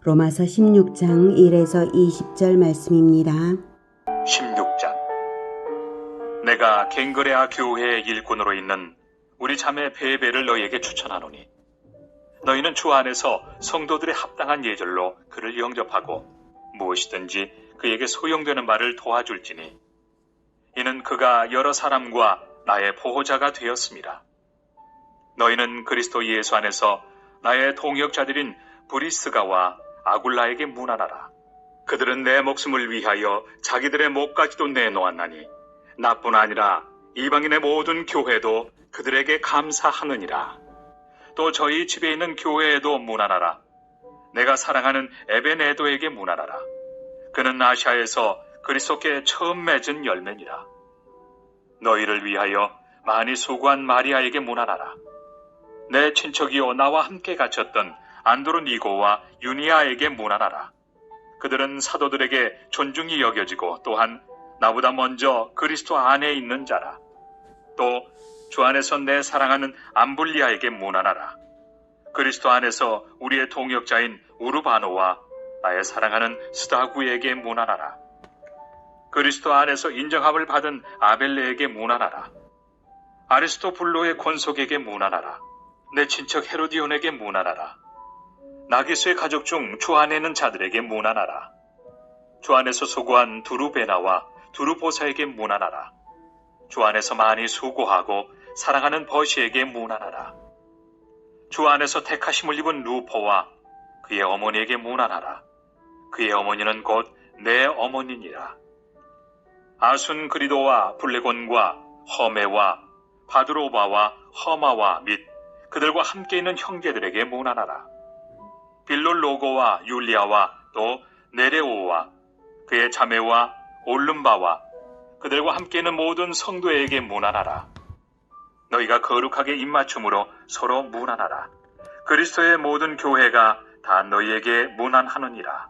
로마서 16장 1에서 20절 말씀입니다. 16장. 내가 갱그레아 교회의 일꾼으로 있는 우리 자매 베베를 너희에게 추천하노니 너희는 주 안에서 성도들의 합당한 예절로 그를 영접하고 무엇이든지 그에게 소용되는 말을 도와줄지니 이는 그가 여러 사람과 나의 보호자가 되었습니다. 너희는 그리스도 예수 안에서 나의 동역자들인 브리스가와 아굴라에게 문안하라. 그들은 내 목숨을 위하여 자기들의 목까지도 내놓았나니 나뿐 아니라 이방인의 모든 교회도 그들에게 감사하느니라. 또 저희 집에 있는 교회에도 문안하라. 내가 사랑하는 에베네도에게 문안하라. 그는 아시아에서 그리스도께 처음 맺은 열매니라. 너희를 위하여 많이 수고한 마리아에게 문안하라. 내 친척이요 나와 함께 갇혔던 안드로니고와 유니아에게 문안하라. 그들은 사도들에게 존중이 여겨지고 또한 나보다 먼저 그리스도 안에 있는 자라. 또 주 안에서 내 사랑하는 암블리아에게 문안하라. 그리스도 안에서 우리의 동역자인 우르바노와 나의 사랑하는 스다구에게 문안하라. 그리스도 안에서 인정함을 받은 아벨레에게 문안하라. 아리스토블로의 권속에게 문안하라. 내 친척 헤로디온에게 문안하라. 나기수의 가족 중 주 안에 있는 자들에게 문안하라. 주 안에서 수고한 두루베나와 두루보사에게 문안하라. 주 안에서 많이 수고하고 사랑하는 버시에게 문안하라. 주 안에서 택하심을 입은 루포와 그의 어머니에게 문안하라. 그의 어머니는 곧 내 어머니니라. 아순그리도와 블레곤과 허메와 바드로바와 허마와 및 그들과 함께 있는 형제들에게 문안하라. 빌롤로고와 율리아와 또 네레오와 그의 자매와 올름바와 그들과 함께 있는 모든 성도에게 문안하라. 너희가 거룩하게 입맞춤으로 서로 문안하라. 그리스도의 모든 교회가 다 너희에게 문안하느니라.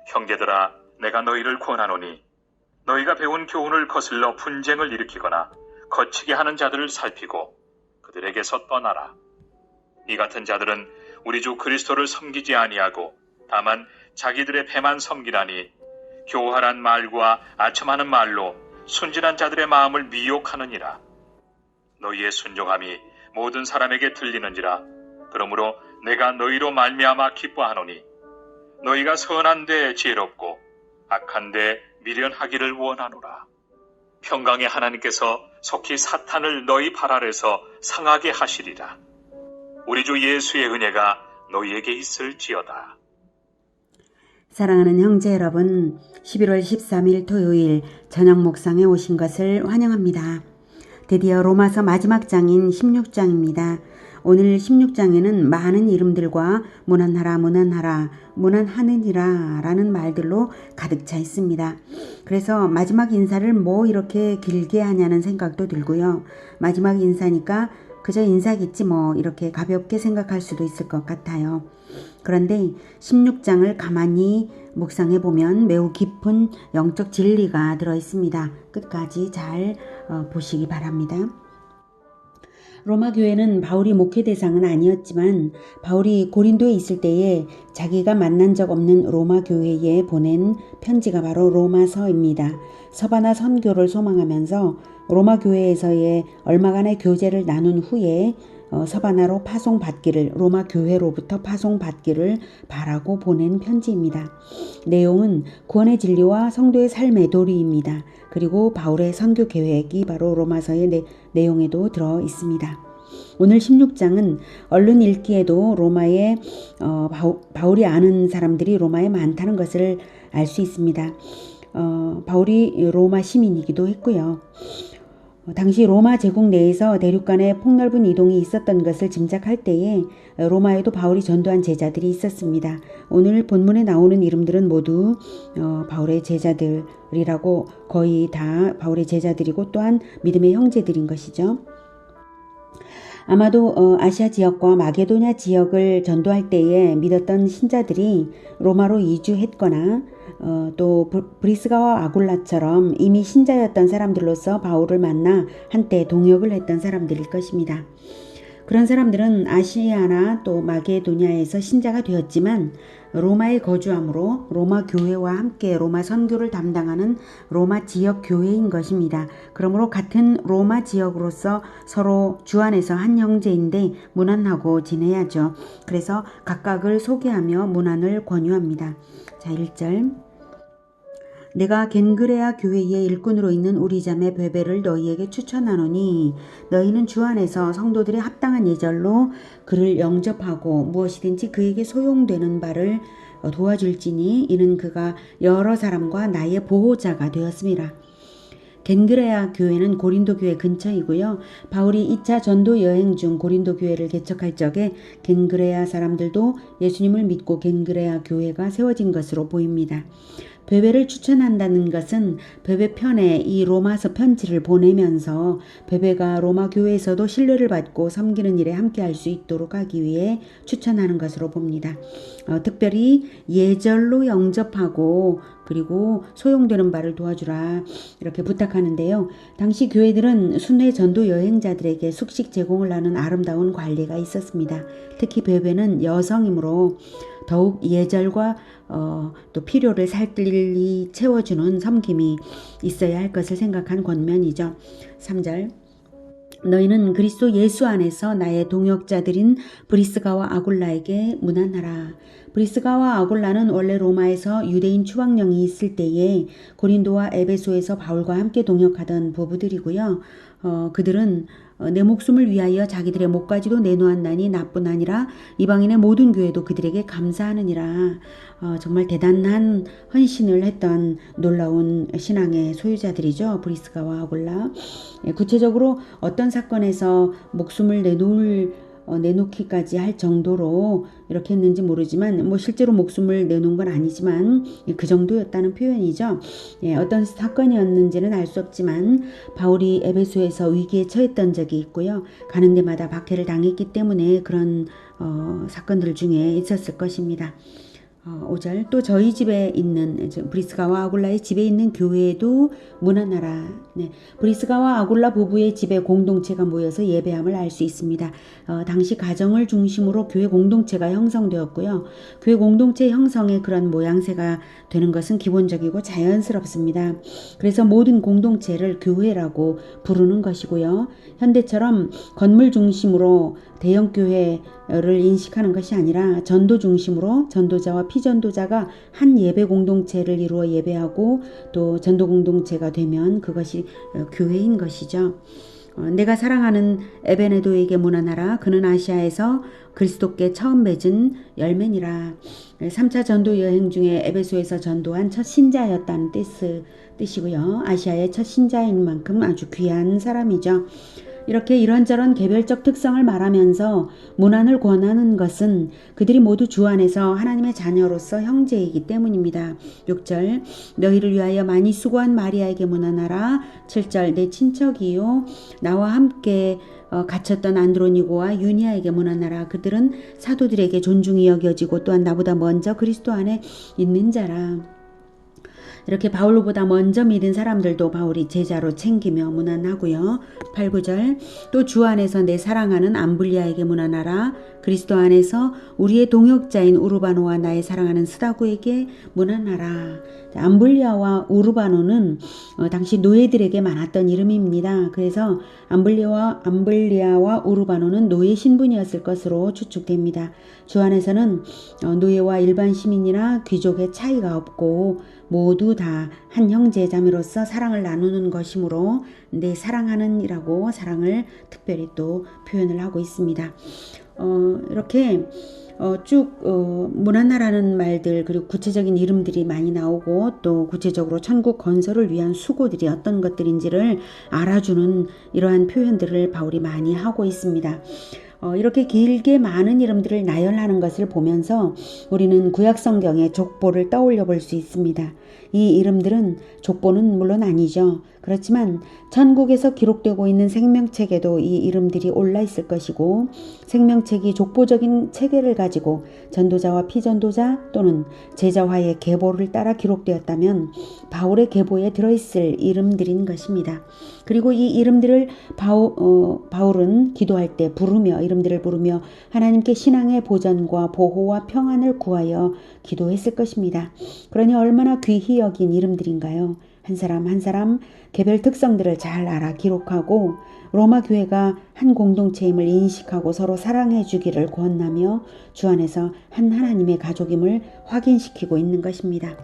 형제들아, 내가 너희를 권하노니 너희가 배운 교훈을 거슬러 분쟁을 일으키거나 거치게 하는 자들을 살피고 그들에게서 떠나라. 이 같은 자들은 우리 주 그리스도를 섬기지 아니하고 다만 자기들의 배만 섬기라니 교활한 말과 아첨하는 말로 순진한 자들의 마음을 미혹하느니라. 너희의 순종함이 모든 사람에게 들리는지라. 그러므로 내가 너희로 말미암아 기뻐하노니 너희가 선한 데 지혜롭고 악한 데 미련하기를 원하노라. 평강의 하나님께서 속히 사탄을 너희 발 아래서 상하게 하시리라. 우리 주 예수의 은혜가 너희에게 있을지어다. 사랑하는 형제 여러분, 11월 13일 토요일 저녁 묵상에 오신 것을 환영합니다. 드디어 로마서 마지막 장인 16장입니다. 오늘 16장에는 많은 이름들과 문안하라, 문안하라, 문안하느니라 라는 말들로 가득 차 있습니다. 그래서 마지막 인사를 뭐 이렇게 길게 하냐는 생각도 들고요. 마지막 인사니까 그저 인사겠지 뭐 이렇게 가볍게 생각할 수도 있을 것 같아요. 그런데 16장을 가만히 묵상해 보면 매우 깊은 영적 진리가 들어 있습니다. 끝까지 잘 보시기 바랍니다. 로마 교회는 바울이 목회 대상은 아니었지만 바울이 고린도에 있을 때에 자기가 만난 적 없는 로마 교회에 보낸 편지가 바로 로마서입니다. 서바나 선교를 소망하면서 로마 교회에서의 얼마간의 교제를 나눈 후에 서바나로 파송받기를, 로마 교회로부터 파송받기를 바라고 보낸 편지입니다. 내용은 구원의 진리와 성도의 삶의 도리입니다. 그리고 바울의 선교 계획이 바로 로마서의 내용에도 들어 있습니다. 오늘 16장은 얼른 읽기에도 로마에 바울이 아는 사람들이 로마에 많다는 것을 알 수 있습니다. 바울이 로마 시민이기도 했고요. 당시 로마 제국 내에서 대륙 간의 폭넓은 이동이 있었던 것을 짐작할 때에 로마에도 바울이 전도한 제자들이 있었습니다. 오늘 본문에 나오는 이름들은 모두 바울의 제자들이라고, 거의 다 바울의 제자들이고 또한 믿음의 형제들인 것이죠. 아마도 아시아 지역과 마게도냐 지역을 전도할 때에 믿었던 신자들이 로마로 이주했거나 또 브리스가와 아굴라처럼 이미 신자였던 사람들로서 바울을 만나 한때 동역을 했던 사람들일 것입니다. 그런 사람들은 아시아나 또 마게도냐에서 신자가 되었지만 로마에 거주함으로 로마 교회와 함께 로마 선교를 담당하는 로마 지역 교회인 것입니다. 그러므로 같은 로마 지역으로서 서로 주 안에서 한 형제인데 문안하고 지내야죠. 그래서 각각을 소개하며 문안을 권유합니다. 자, 1절. 내가 겐그레아 교회의 일꾼으로 있는 우리 자매 베베를 너희에게 추천하노니 너희는 주 안에서 성도들의 합당한 예절로 그를 영접하고 무엇이든지 그에게 소용되는 바를 도와줄지니 이는 그가 여러 사람과 나의 보호자가 되었습니다. 겐그레아 교회는 고린도 교회 근처이고요. 바울이 2차 전도 여행 중 고린도 교회를 개척할 적에 겐그레아 사람들도 예수님을 믿고 겐그레아 교회가 세워진 것으로 보입니다. 베베를 추천한다는 것은 베베 편에 이 로마서 편지를 보내면서 베베가 로마 교회에서도 신뢰를 받고 섬기는 일에 함께할 수 있도록 하기 위해 추천하는 것으로 봅니다. 특별히 예절로 영접하고 그리고 소용되는 바를 도와주라 이렇게 부탁하는데요. 당시 교회들은 순회 전도 여행자들에게 숙식 제공을 하는 아름다운 관례가 있었습니다. 특히 베베는 여성이므로 더욱 예절과 또 필요를 살뜰히 채워주는 섬김이 있어야 할 것을 생각한 권면이죠. 3절. 너희는 그리스도 예수 안에서 나의 동역자들인 브리스가와 아굴라에게 문안하라. 브리스가와 아굴라는 원래 로마에서 유대인 추방령이 있을 때에 고린도와 에베소에서 바울과 함께 동역하던 부부들이고요. 그들은 내 목숨을 위하여 자기들의 목까지도 내놓았나니 나뿐 아니라 이방인의 모든 교회도 그들에게 감사하느니라. 정말 대단한 헌신을 했던 놀라운 신앙의 소유자들이죠. 브리스가와 아굴라. 구체적으로 어떤 사건에서 목숨을 내놓기까지 할 정도로 이렇게 했는지 모르지만 실제로 목숨을 내놓은 건 아니지만 그 정도였다는 표현이죠. 어떤 사건이었는지는 알 수 없지만 바울이 에베소에서 위기에 처했던 적이 있고요. 가는 데마다 박해를 당했기 때문에 그런 사건들 중에 있었을 것입니다. 5절. 또 저희 집에 있는 브리스가와 아굴라의 집에 있는 교회에도 문안하라. 네. 브리스가와 아굴라 부부의 집에 공동체가 모여서 예배함을 알 수 있습니다. 당시 가정을 중심으로 교회 공동체가 형성되었고요. 교회 공동체 형성의 그런 모양새가 되는 것은 기본적이고 자연스럽습니다. 그래서 모든 공동체를 교회라고 부르는 것이고요. 현대처럼 건물 중심으로 대형 교회를 인식하는 것이 아니라 전도 중심으로 전도자와 피전도자가 한 예배 공동체를 이루어 예배하고 또 전도 공동체가 되면 그것이 교회인 것이죠. 내가 사랑하는 에베네도에게 문안하라. 그는 아시아에서 그리스도께 처음 맺은 열매니라. 3차 전도 여행 중에 에베소에서 전도한 첫 신자였다는 뜻이고요. 아시아의 첫 신자인 만큼 아주 귀한 사람이죠. 이렇게 이런저런 개별적 특성을 말하면서 문안을 권하는 것은 그들이 모두 주 안에서 하나님의 자녀로서 형제이기 때문입니다. 6절. 너희를 위하여 많이 수고한 마리아에게 문안하라. 7절. 내 친척이요 나와 함께 갇혔던 안드로니고와 유니아에게 문안하라. 그들은 사도들에게 존중이 여겨지고 또한 나보다 먼저 그리스도 안에 있는 자라. 이렇게 바울보다 먼저 믿은 사람들도 바울이 제자로 챙기며 문안하고요. 8, 9절. 또 주 안에서 내 사랑하는 암블리아에게 문안하라. 그리스도 안에서 우리의 동역자인 우르바노와 나의 사랑하는 스다고에게 문안하라. 암블리아와 우르바노는 당시 노예들에게 많았던 이름입니다. 그래서 암블리아와 우르바노는 노예 신분이었을 것으로 추측됩니다. 주 안에서는 노예와 일반 시민이나 귀족의 차이가 없고 모두 다 한 형제 자매로서 사랑을 나누는 것이므로 내 사랑하는 이라고 사랑을 특별히 또 표현을 하고 있습니다. 이렇게 쭉 문안하라는 말들 그리고 구체적인 이름들이 많이 나오고 또 구체적으로 천국 건설을 위한 수고들이 어떤 것들인지를 알아주는 이러한 표현들을 바울이 많이 하고 있습니다. 이렇게 길게 많은 이름들을 나열하는 것을 보면서 우리는 구약 성경의 족보를 떠올려 볼 수 있습니다. 이 이름들은 족보는 물론 아니죠. 그렇지만 천국에서 기록되고 있는 생명책에도 이 이름들이 올라 있을 것이고 생명책이 족보적인 체계를 가지고 전도자와 피전도자 또는 제자와의 계보를 따라 기록되었다면 바울의 계보에 들어있을 이름들인 것입니다. 그리고 이 이름들을 바울은 기도할 때 이름들을 부르며 하나님께 신앙의 보전과 보호와 평안을 구하여 기도했을 것입니다. 그러니 얼마나 귀히 여긴 이름들인가요? 한 사람 한 사람 개별 특성들을 잘 알아 기록하고 로마 교회가 한 공동체임을 인식하고 서로 사랑해 주기를 권하며 주 안에서 한 하나님의 가족임을 확인시키고 있는 것입니다.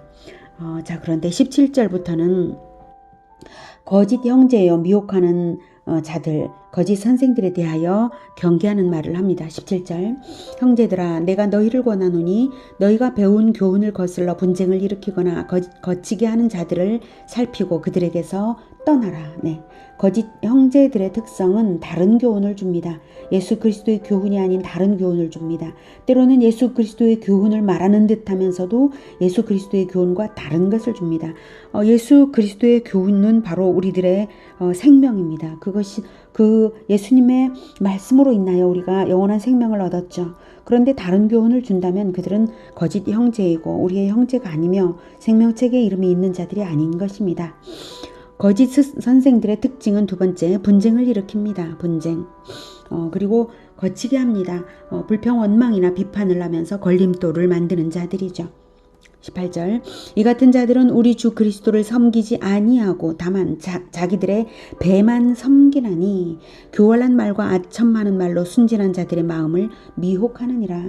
그런데 17절부터는 거짓 형제여 미혹하는 자들, 거짓 선생들에 대하여 경계하는 말을 합니다. 17절 형제들아 내가 너희를 권하노니 너희가 배운 교훈을 거슬러 분쟁을 일으키거나 거치게 하는 자들을 살피고 그들에게서 떠나라. 거짓 형제들의 특성은 다른 교훈을 줍니다. 예수 그리스도의 교훈이 아닌 다른 교훈을 줍니다. 때로는 예수 그리스도의 교훈을 말하는 듯하면서도 예수 그리스도의 교훈과 다른 것을 줍니다. 예수 그리스도의 교훈은 바로 우리들의 생명입니다. 그것이 그 예수님의 말씀으로 인하여 우리가 영원한 생명을 얻었죠. 그런데 다른 교훈을 준다면 그들은 거짓 형제이고 우리의 형제가 아니며 생명책에 이름이 있는 자들이 아닌 것입니다. 거짓 선생들의 특징은 두 번째, 분쟁을 일으킵니다. 분쟁. 그리고 거치게 합니다. 불평, 원망이나 비판을 하면서 걸림돌을 만드는 자들이죠. 18절 이 같은 자들은 우리 주 그리스도를 섬기지 아니하고 다만 자기들의 배만 섬기나니 교활한 말과 아첨 많은 말로 순진한 자들의 마음을 미혹하느니라.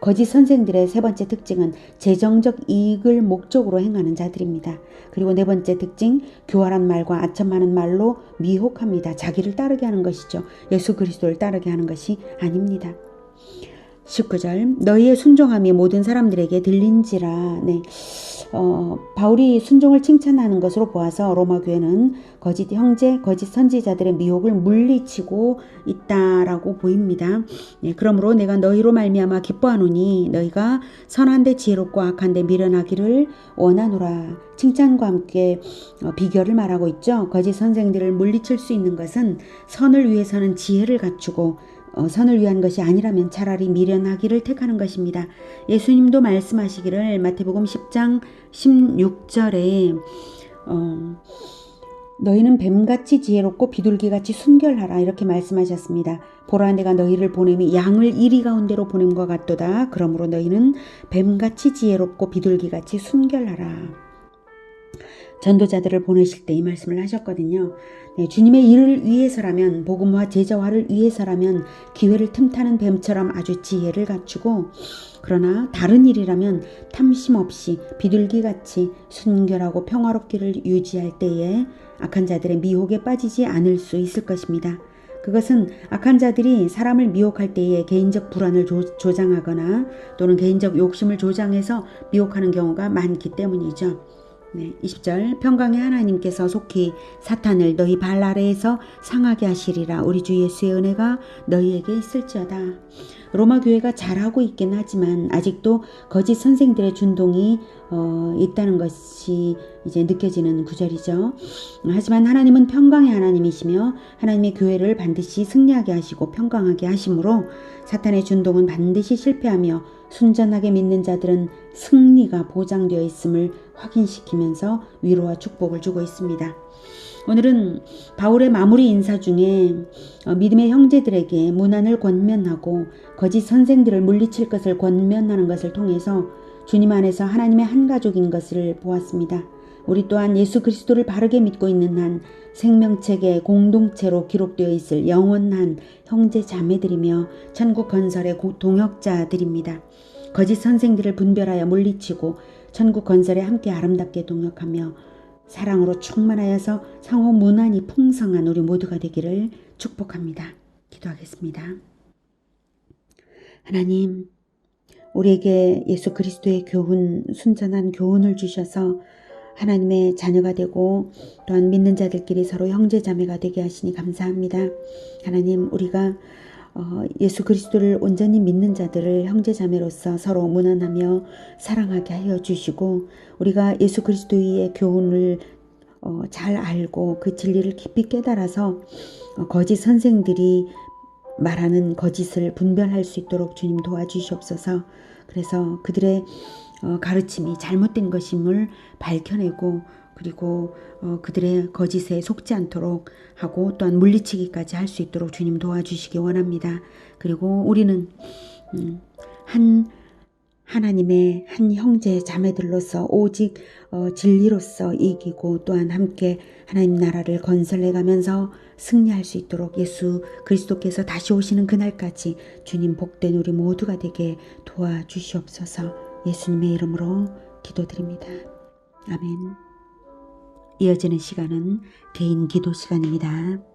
거짓 선생들의 세 번째 특징은 재정적 이익을 목적으로 행하는 자들입니다. 그리고 네 번째 특징, 교활한 말과 아첨 많은 말로 미혹합니다. 자기를 따르게 하는 것이죠. 예수 그리스도를 따르게 하는 것이 아닙니다. 19절 너희의 순종함이 모든 사람들에게 들린지라. 바울이 순종을 칭찬하는 것으로 보아서 로마 교회는 거짓 형제, 거짓 선지자들의 미혹을 물리치고 있다라고 보입니다. 그러므로 내가 너희로 말미암아 기뻐하노니 너희가 선한데 지혜롭고 악한데 미련하기를 원하노라. 칭찬과 함께 비결을 말하고 있죠. 거짓 선생들을 물리칠 수 있는 것은 선을 위해서는 지혜를 갖추고 선을 위한 것이 아니라면 차라리 미련하기를 택하는 것입니다. 예수님도 말씀하시기를 마태복음 10장 16절에 너희는 뱀같이 지혜롭고 비둘기같이 순결하라 이렇게 말씀하셨습니다. 보라 내가 너희를 보냄이 양을 이리 가운데로 보냄과 같도다. 그러므로 너희는 뱀같이 지혜롭고 비둘기같이 순결하라. 전도자들을 보내실 때 이 말씀을 하셨거든요. 주님의 일을 위해서라면 복음화 제자화를 위해서라면 기회를 틈타는 뱀처럼 아주 지혜를 갖추고 그러나 다른 일이라면 탐심 없이 비둘기같이 순결하고 평화롭기를 유지할 때에 악한 자들의 미혹에 빠지지 않을 수 있을 것입니다. 그것은 악한 자들이 사람을 미혹할 때에 개인적 불안을 조장하거나 또는 개인적 욕심을 조장해서 미혹하는 경우가 많기 때문이죠. 20절 평강의 하나님께서 속히 사탄을 너희 발 아래에서 상하게 하시리라. 우리 주 예수의 은혜가 너희에게 있을지어다. 로마 교회가 잘하고 있긴 하지만 아직도 거짓 선생들의 준동이 있다는 것이 이제 느껴지는 구절이죠. 하지만 하나님은 평강의 하나님이시며 하나님의 교회를 반드시 승리하게 하시고 평강하게 하시므로 사탄의 준동은 반드시 실패하며 순전하게 믿는 자들은 승리가 보장되어 있음을 확인시키면서 위로와 축복을 주고 있습니다. 오늘은 바울의 마무리 인사 중에 믿음의 형제들에게 문안을 권면하고 거짓 선생들을 물리칠 것을 권면하는 것을 통해서 주님 안에서 하나님의 한 가족인 것을 보았습니다. 우리 또한 예수 그리스도를 바르게 믿고 있는 한 생명책의 공동체로 기록되어 있을 영원한 형제 자매들이며 천국 건설의 동역자들입니다. 거짓 선생들을 분별하여 물리치고 천국 건설에 함께 아름답게 동역하며 사랑으로 충만하여서 상호 문안이 풍성한 우리 모두가 되기를 축복합니다. 기도하겠습니다. 하나님, 우리에게 예수 그리스도의 교훈, 순전한 교훈을 주셔서 하나님의 자녀가 되고 또한 믿는 자들끼리 서로 형제자매가 되게 하시니 감사합니다. 하나님, 우리가 예수 그리스도를 온전히 믿는 자들을 형제자매로서 서로 문안하며 사랑하게 하여 주시고 우리가 예수 그리스도의 교훈을 잘 알고 그 진리를 깊이 깨달아서 거짓 선생들이 말하는 거짓을 분별할 수 있도록 주님 도와주시옵소서. 그래서 그들의 가르침이 잘못된 것임을 밝혀내고 그리고 그들의 거짓에 속지 않도록 하고 또한 물리치기까지 할 수 있도록 주님 도와주시기 원합니다. 그리고 우리는 하나님의 한 형제 자매들로서 오직 진리로서 이기고 또한 함께 하나님 나라를 건설해가면서 승리할 수 있도록 예수 그리스도께서 다시 오시는 그날까지 주님 복된 우리 모두가 되게 도와주시옵소서. 예수님의 이름으로 기도드립니다. 아멘. 이어지는 시간은 개인 기도 시간입니다.